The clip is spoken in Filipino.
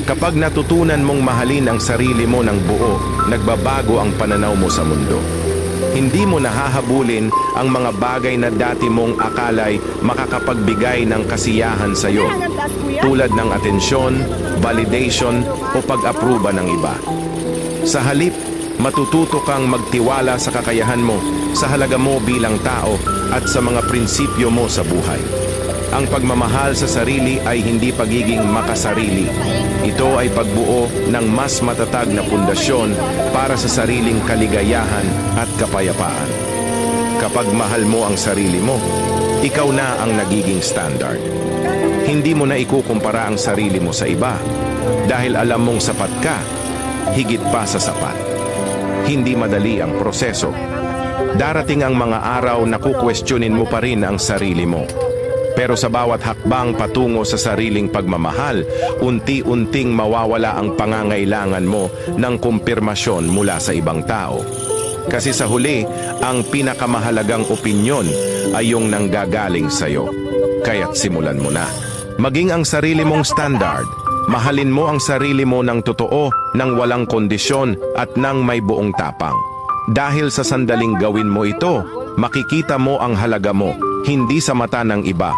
Kapag natutunan mong mahalin ang sarili mo ng buo, nagbabago ang pananaw mo sa mundo. Hindi mo nahahabulin ang mga bagay na dati mong akalay makakapagbigay ng kasiyahan sa iyo, tulad ng atensyon, validation o pag-aproba ng iba. Sa halip, matututo kang magtiwala sa kakayahan mo, sa halaga mo bilang tao at sa mga prinsipyo mo sa buhay. Ang pagmamahal sa sarili ay hindi pagiging makasarili. Ito ay pagbuo ng mas matatag na pundasyon para sa sariling kaligayahan at kapayapaan. Kapag mahal mo ang sarili mo, ikaw na ang nagiging standard. Hindi mo na ikukumpara ang sarili mo sa iba dahil alam mong sapat ka, higit pa sa sapat. Hindi madali ang proseso. Darating ang mga araw na kukwestiyonin mo pa rin ang sarili mo. Pero sa bawat hakbang patungo sa sariling pagmamahal, unti-unting mawawala ang pangangailangan mo ng kumpirmasyon mula sa ibang tao. Kasi sa huli, ang pinakamahalagang opinyon ay yung nanggagaling sa'yo. Kaya't simulan mo na. Maging ang sarili mong standard. Mahalin mo ang sarili mo ng totoo, ng walang kondisyon at ng may buong tapang. Dahil sa sandaling gawin mo ito, makikita mo ang halaga mo, hindi sa mata ng iba,